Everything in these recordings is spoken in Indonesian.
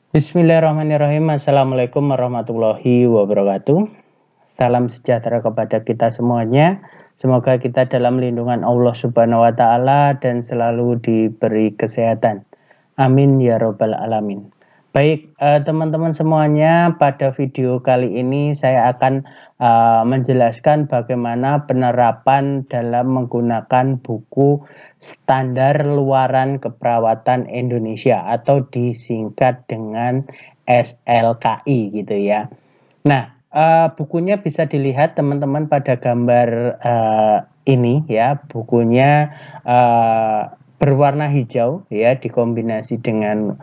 Bismillahirrahmanirrahim. Assalamualaikum warahmatullahi wabarakatuh. Salam sejahtera kepada kita semuanya. Semoga kita dalam lindungan Allah Subhanahu wa taala dan selalu diberi kesehatan. Amin ya robbal alamin. Baik, teman-teman semuanya, pada video kali ini saya akan menjelaskan bagaimana penerapan dalam menggunakan buku standar luaran keperawatan Indonesia atau disingkat dengan SLKI gitu ya. Nah, bukunya bisa dilihat teman-teman pada gambar ini ya. Bukunya berwarna hijau ya, dikombinasi dengan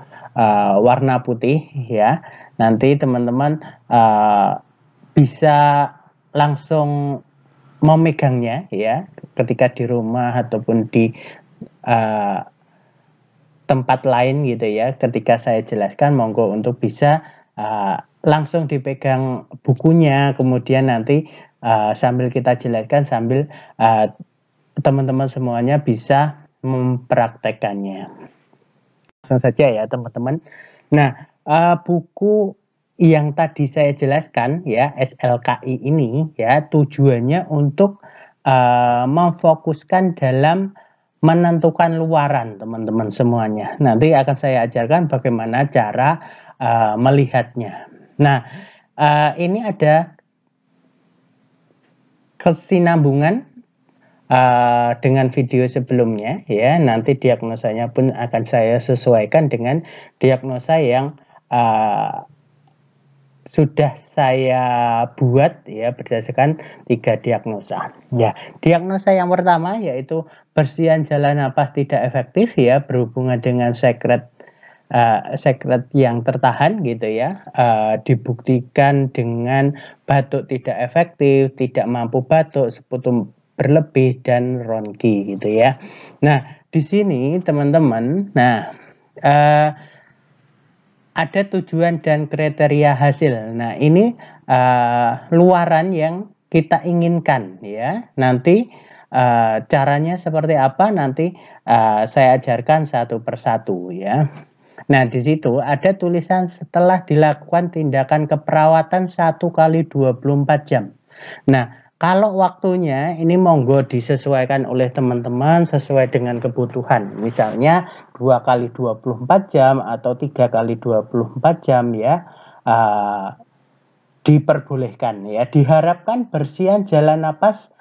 warna putih ya. Nanti teman-teman bisa langsung memegangnya ya, ketika di rumah ataupun di tempat lain gitu ya. Ketika saya jelaskan, monggo untuk bisa langsung dipegang bukunya, kemudian nanti sambil kita jelaskan, sambil teman-teman semuanya bisa mempraktekannya. Langsung saja ya teman-teman. Nah, buku yang tadi saya jelaskan ya, SLKI ini ya, tujuannya untuk memfokuskan dalam menentukan luaran teman-teman semuanya. Nanti akan saya ajarkan bagaimana cara melihatnya. Nah, ini ada kesinambungan dengan video sebelumnya ya. Nanti diagnosanya pun akan saya sesuaikan dengan diagnosa yang sudah saya buat ya, berdasarkan 3 diagnosa. Ya, diagnosa yang pertama yaitu bersihan jalan napas tidak efektif ya, berhubungan dengan sekret yang tertahan gitu ya. Dibuktikan dengan batuk tidak efektif, tidak mampu batuk, sekutu berlebih, dan ronki gitu ya. Nah, di sini teman-teman, ada tujuan dan kriteria hasil. Nah, ini luaran yang kita inginkan ya. Nanti caranya seperti apa, nanti saya ajarkan satu persatu ya. Nah, di situ ada tulisan setelah dilakukan tindakan keperawatan 1 kali 24 jam. Nah, kalau waktunya ini monggo disesuaikan oleh teman-teman sesuai dengan kebutuhan. Misalnya 2 kali 24 jam atau 3 kali 24 jam ya, diperbolehkan ya. Diharapkan bersihan jalan napas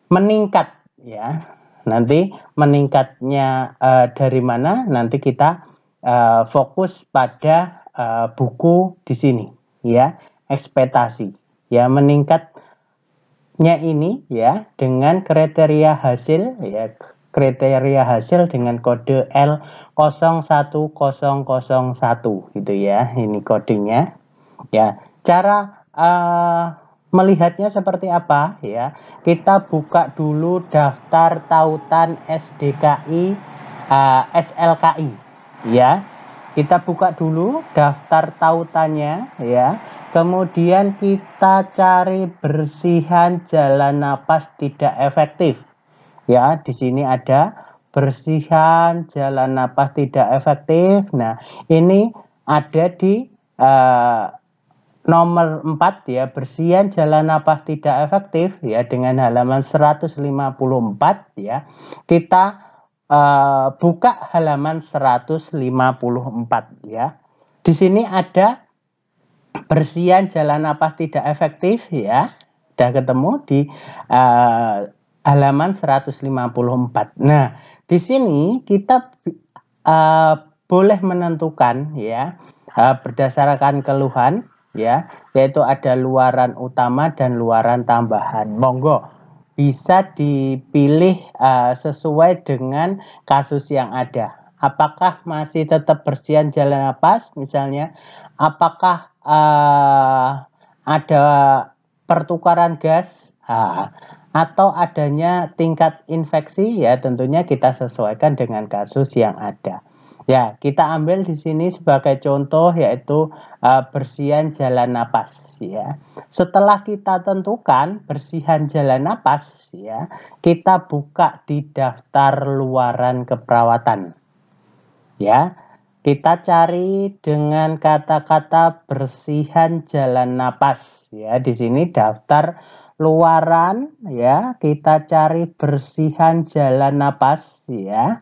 meningkat ya. Nanti meningkatnya dari mana? Nanti kita fokus pada buku di sini ya, ekspektasi ya, meningkatnya ini ya dengan kriteria hasil ya, kriteria hasil dengan kode L01001 gitu ya. Ini kodenya ya. Cara melihatnya seperti apa ya? Kita buka dulu daftar tautan SDKI, SLKI ya. Kita buka dulu daftar tautannya ya. Kemudian kita cari bersihan jalan napas tidak efektif. Ya, di sini ada bersihan jalan napas tidak efektif. Nah, ini ada di nomor 4 ya, bersihan jalan napas tidak efektif ya, dengan halaman 154 ya. Kita buka halaman 154 ya. Di sini ada bersihan jalan napas tidak efektif ya. Sudah ketemu di halaman 154. Nah, di sini kita boleh menentukan ya, berdasarkan keluhan ya, yaitu ada luaran utama dan luaran tambahan. Monggo bisa dipilih sesuai dengan kasus yang ada. Apakah masih tetap bersihan jalan napas misalnya, apakah ada pertukaran gas, atau adanya tingkat infeksi ya, tentunya kita sesuaikan dengan kasus yang ada. Ya, kita ambil di sini sebagai contoh yaitu bersihan jalan napas ya. Setelah kita tentukan bersihan jalan napas ya, kita buka di daftar luaran keperawatan. Ya. kita cari dengan kata-kata bersihan jalan napas ya. Di sini daftar luaran ya, kita cari bersihan jalan napas ya.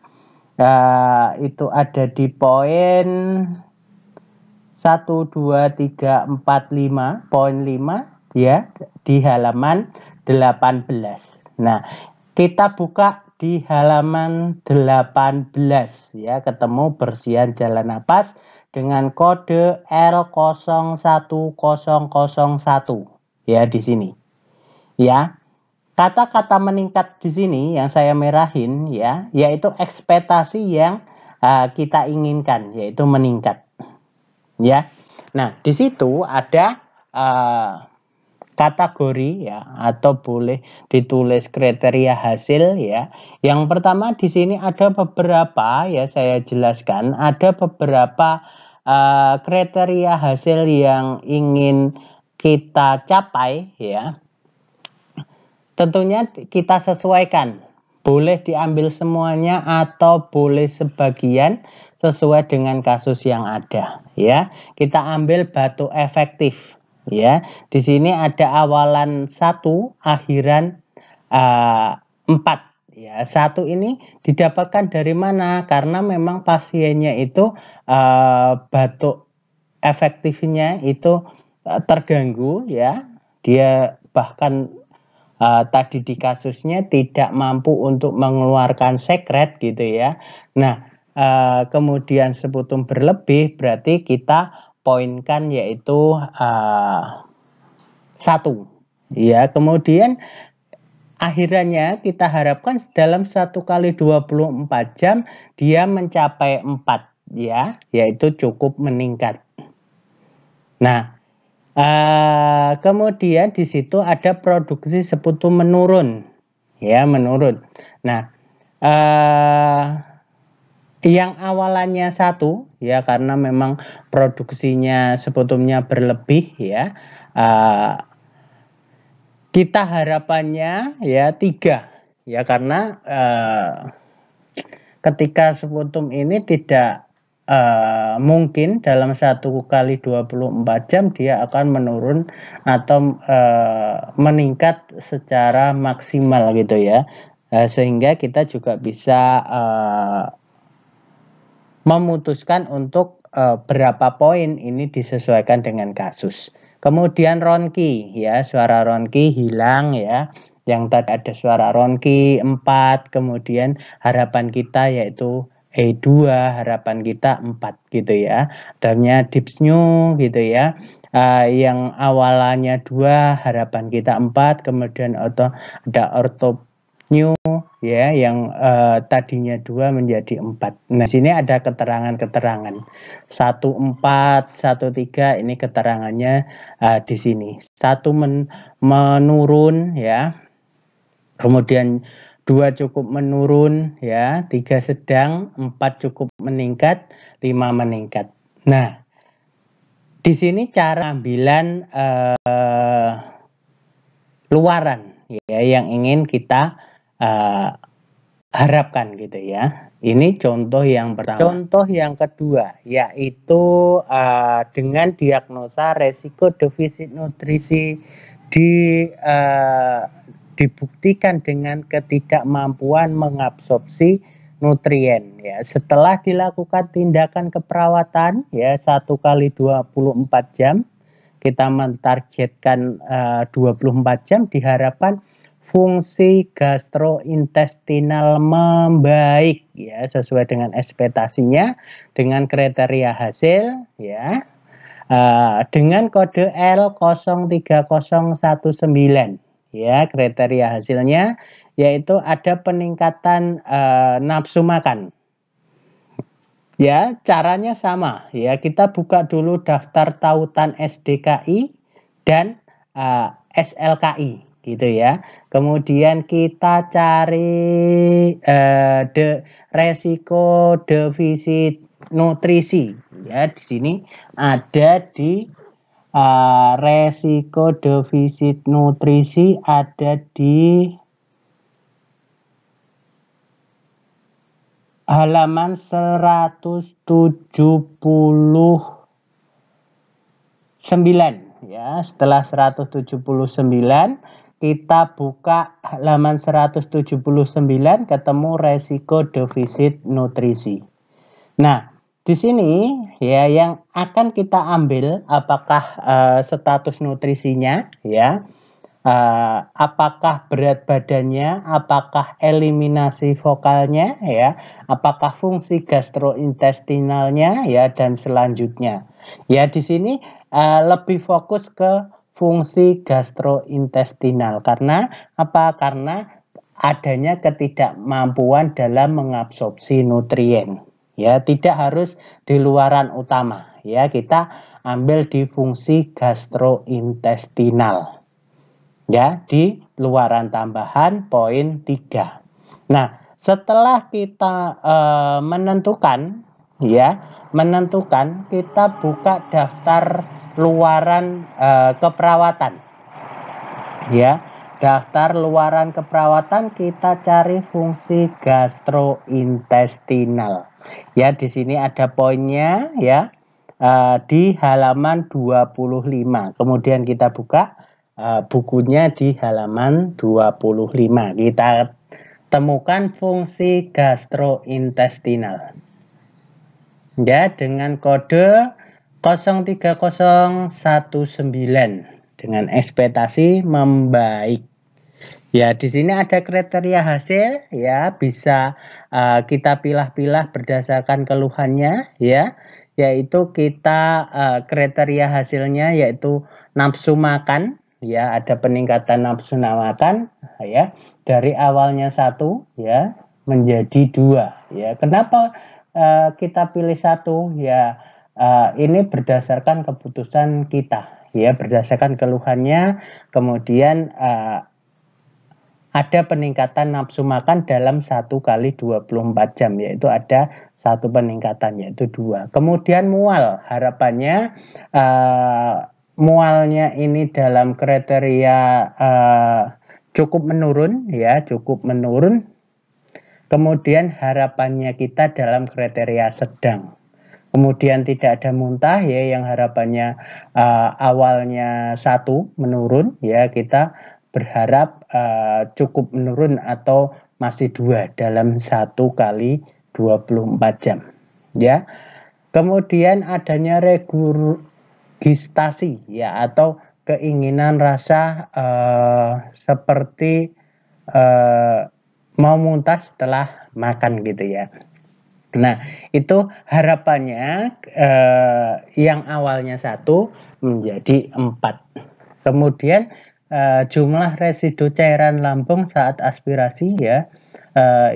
Itu ada di poin 1, 2, 3, 4, 5, poin 5 ya, di halaman 18. Nah, kita buka di halaman 18 ya, ketemu bersihan jalan napas dengan kode L01001 ya di sini. Ya. Kata-kata meningkat di sini yang saya merahin ya, yaitu ekspektasi yang kita inginkan, yaitu meningkat. Ya. Nah, di situ ada kategori ya, atau boleh ditulis kriteria hasil ya. Yang pertama di sini ada beberapa ya, saya jelaskan ada beberapa kriteria hasil yang ingin kita capai ya. Tentunya kita sesuaikan, boleh diambil semuanya atau boleh sebagian sesuai dengan kasus yang ada ya. Kita ambil batu efektif ya. Di sini ada awalan 1, akhiran 4 ya. 1 ini didapatkan dari mana? Karena memang pasiennya itu batuk efektifnya itu terganggu ya. Dia bahkan tadi di kasusnya tidak mampu untuk mengeluarkan sekret gitu ya. Nah, kemudian seputum berlebih berarti kita poinkan yaitu 1 ya. Kemudian akhirannya kita harapkan dalam 1 kali 24 jam dia mencapai 4 ya, yaitu cukup meningkat. Nah, kemudian di situ ada produksi seputum menurun, ya menurun. Nah, yang awalannya 1 ya, karena memang produksinya seputumnya berlebih ya, kita harapannya ya 3 ya, karena ketika seputum ini tidak mungkin dalam 1 kali 24 jam dia akan menurun atau meningkat secara maksimal gitu ya. Sehingga kita juga bisa memutuskan untuk berapa poin ini disesuaikan dengan kasus. Kemudian ronki ya, suara ronki hilang ya. Yang tadi ada suara ronki 4, kemudian harapan kita yaitu E2, harapan kita 4 gitu ya. Adanya dipsnyu gitu ya. Yang awalnya 2, harapan kita 4, kemudian ada ortopnyu ya, yang tadinya 2 menjadi 4. Nah, sini ada keterangan-keterangan 14, 13 ini keterangannya di sini. 1 menurun ya. Kemudian 2 cukup menurun ya, 3 sedang, 4 cukup meningkat, 5 meningkat. Nah, di sini cara ambilan luaran ya yang ingin kita harapkan gitu ya. Ini contoh yang pertama. Contoh yang kedua yaitu dengan diagnosa resiko defisit nutrisi dibuktikan dengan ketidakmampuan mengabsorpsi nutrien ya. Setelah dilakukan tindakan keperawatan ya 1 kali 24 jam, kita mentargetkan 24 jam, diharapkan fungsi gastrointestinal membaik ya, sesuai dengan ekspektasinya dengan kriteria hasil ya, dengan kode L03019 ya. Kriteria hasilnya yaitu ada peningkatan nafsu makan ya. Caranya sama ya, kita buka dulu daftar tautan SDKI dan SLKI gitu ya. Kemudian kita cari resiko defisit nutrisi ya. Di sini ada di resiko defisit nutrisi ada di halaman 179 ya. Setelah 179 kita buka halaman 179, ketemu resiko defisit nutrisi. Nah, di sini ya yang akan kita ambil apakah status nutrisinya ya. Apakah berat badannya, apakah eliminasi vokalnya ya, apakah fungsi gastrointestinalnya ya, dan selanjutnya. Ya, di sini lebih fokus ke fungsi gastrointestinal. Karena apa? Karena adanya ketidakmampuan dalam mengabsorpsi nutrien. Ya, tidak harus di luaran utama. Ya, kita ambil di fungsi gastrointestinal. Ya, di luaran tambahan poin 3. Nah, setelah kita menentukan kita buka daftar luaran keperawatan. Ya, daftar luaran keperawatan kita cari fungsi gastrointestinal. Ya, di sini ada poinnya ya. Di halaman 25. Kemudian kita buka bukunya di halaman 25. Kita temukan fungsi gastrointestinal. Ya, dengan kode 03019 dengan ekspektasi membaik. Ya, di sini ada kriteria hasil ya, bisa kita pilah-pilah berdasarkan keluhannya ya, yaitu kita kriteria hasilnya yaitu nafsu makan ya, ada peningkatan nafsu makan ya, dari awalnya 1 ya menjadi 2 ya. Kenapa kita pilih 1 ya? Ini berdasarkan keputusan kita ya, berdasarkan keluhannya, kemudian ada peningkatan nafsu makan dalam 1 kali 24 jam, yaitu ada 1 peningkatan, yaitu 2. Kemudian mual, harapannya mualnya ini dalam kriteria cukup menurun ya, cukup menurun. Kemudian harapannya kita dalam kriteria sedang. Kemudian tidak ada muntah ya, yang harapannya awalnya 1 menurun ya, kita berharap cukup menurun atau masih 2 dalam 1 kali 24 jam ya. Kemudian adanya regurgitasi ya, atau keinginan rasa seperti mau muntah setelah makan gitu ya. Nah, itu harapannya yang awalnya 1 menjadi 4. Kemudian jumlah residu cairan lambung saat aspirasi ya,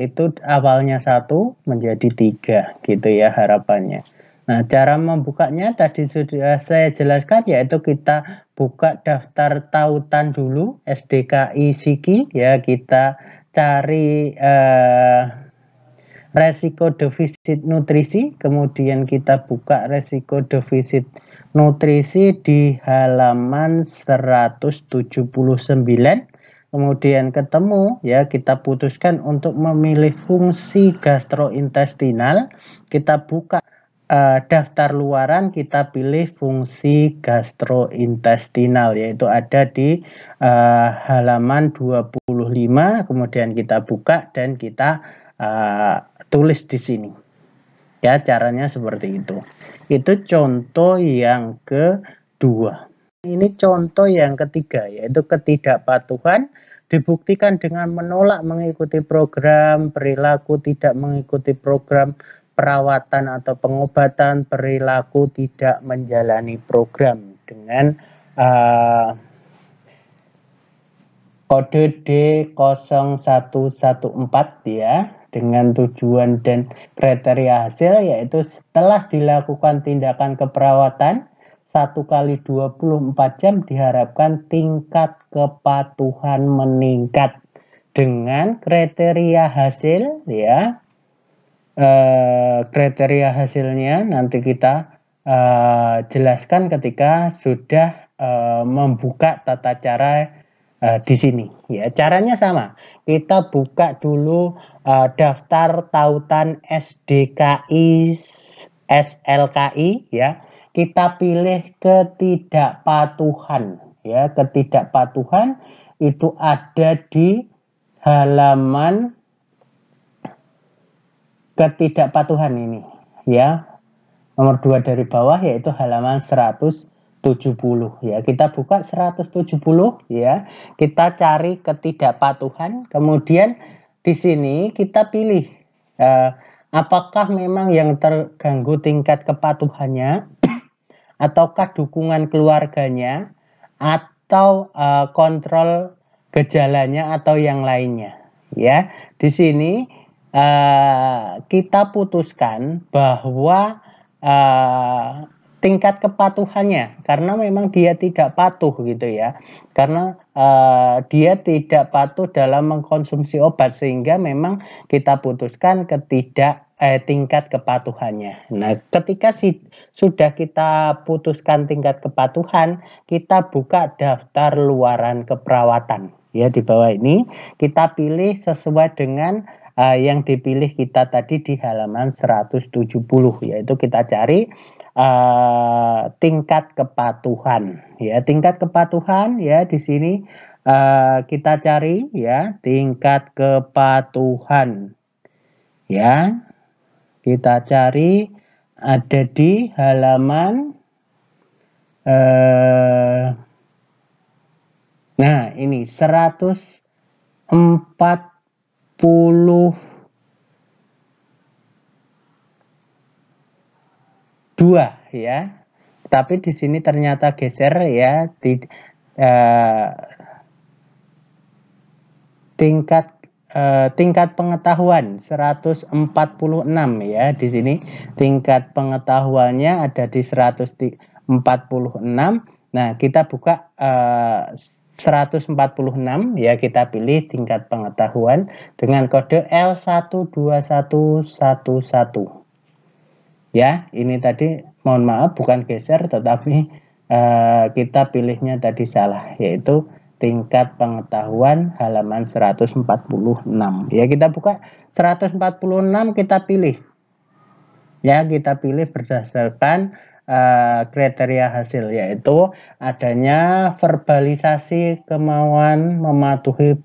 itu awalnya 1 menjadi 3 gitu ya harapannya. Nah, cara membukanya tadi sudah saya jelaskan, yaitu kita buka daftar tautan dulu, SDKI Siki ya, kita cari resiko defisit nutrisi, kemudian kita buka resiko defisit nutrisi di halaman 179, kemudian ketemu ya, kita putuskan untuk memilih fungsi gastrointestinal, kita buka daftar luaran, kita pilih fungsi gastrointestinal, yaitu ada di halaman 25, kemudian kita buka dan kita tulis di sini ya, caranya seperti itu. Itu contoh yang kedua. Ini contoh yang ketiga, yaitu ketidakpatuhan dibuktikan dengan menolak mengikuti program, perilaku tidak mengikuti program perawatan atau pengobatan, perilaku tidak menjalani program, dengan kode D0114 ya, dengan tujuan dan kriteria hasil, yaitu setelah dilakukan tindakan keperawatan 1 kali 24 jam diharapkan tingkat kepatuhan meningkat. Dengan kriteria hasil ya, kriteria hasilnya nanti kita jelaskan ketika sudah membuka tata cara di sini ya. Caranya sama. Kita buka dulu daftar tautan SDKI, SLKI ya. Kita pilih ketidakpatuhan ya. Ketidakpatuhan itu ada di halaman ketidakpatuhan ini ya. Nomor 2 dari bawah yaitu halaman 170 ya. Kita buka 170 ya. Kita cari ketidakpatuhan, kemudian di sini kita pilih apakah memang yang terganggu tingkat kepatuhannya ataukah dukungan keluarganya atau kontrol gejalanya atau yang lainnya ya. Di sini kita putuskan bahwa tingkat kepatuhannya karena memang dia tidak patuh gitu ya, karena dia tidak patuh dalam mengkonsumsi obat sehingga memang kita putuskan tingkat kepatuhannya. Nah, ketika sudah kita putuskan tingkat kepatuhan, kita buka daftar luaran keperawatan ya. Di bawah ini kita pilih sesuai dengan yang dipilih kita tadi di halaman 170, yaitu kita cari tingkat kepatuhan ya. Tingkat kepatuhan ya, di sini kita cari ya tingkat kepatuhan ya. Kita cari ada di halaman nah ini 142 ya. Tapi di sini ternyata geser ya, tingkat pengetahuan 146 ya. Di sini tingkat pengetahuannya ada di 146. Nah, kita buka 146 ya, kita pilih tingkat pengetahuan dengan kode L12111. Ya, ini tadi mohon maaf bukan geser tetapi kita pilihnya tadi salah, yaitu tingkat pengetahuan halaman 146 ya. Kita buka 146, kita pilih ya, kita pilih berdasarkan kriteria hasil, yaitu adanya verbalisasi kemauan mematuhi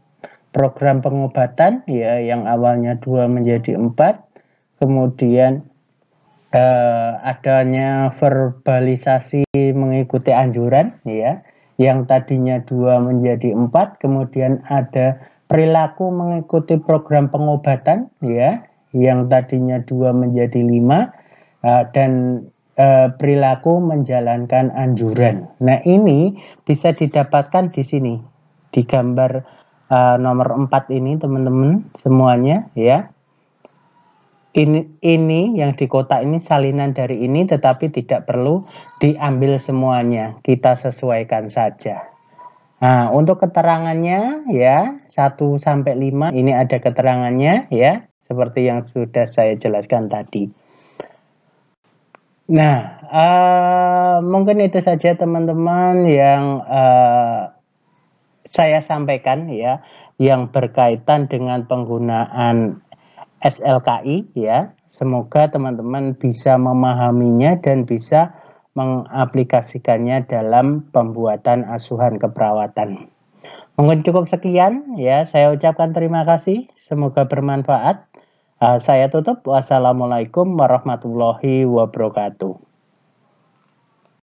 program pengobatan ya, yang awalnya 2 menjadi 4, kemudian adanya verbalisasi mengikuti anjuran ya, yang tadinya 2 menjadi 4, kemudian ada perilaku mengikuti program pengobatan ya, yang tadinya 2 menjadi 5, dan perilaku menjalankan anjuran. Nah, ini bisa didapatkan di sini di gambar nomor 4 ini teman-teman semuanya ya. Ini yang di kotak ini salinan dari ini, tetapi tidak perlu diambil semuanya, kita sesuaikan saja. Nah, untuk keterangannya ya 1 sampai 5 ini ada keterangannya ya, seperti yang sudah saya jelaskan tadi. Nah, mungkin itu saja teman-teman yang saya sampaikan ya, yang berkaitan dengan penggunaan SLKI ya. Semoga teman-teman bisa memahaminya dan bisa mengaplikasikannya dalam pembuatan asuhan keperawatan. Mungkin cukup sekian ya, saya ucapkan terima kasih, semoga bermanfaat. Saya tutup, wassalamualaikum warahmatullahi wabarakatuh.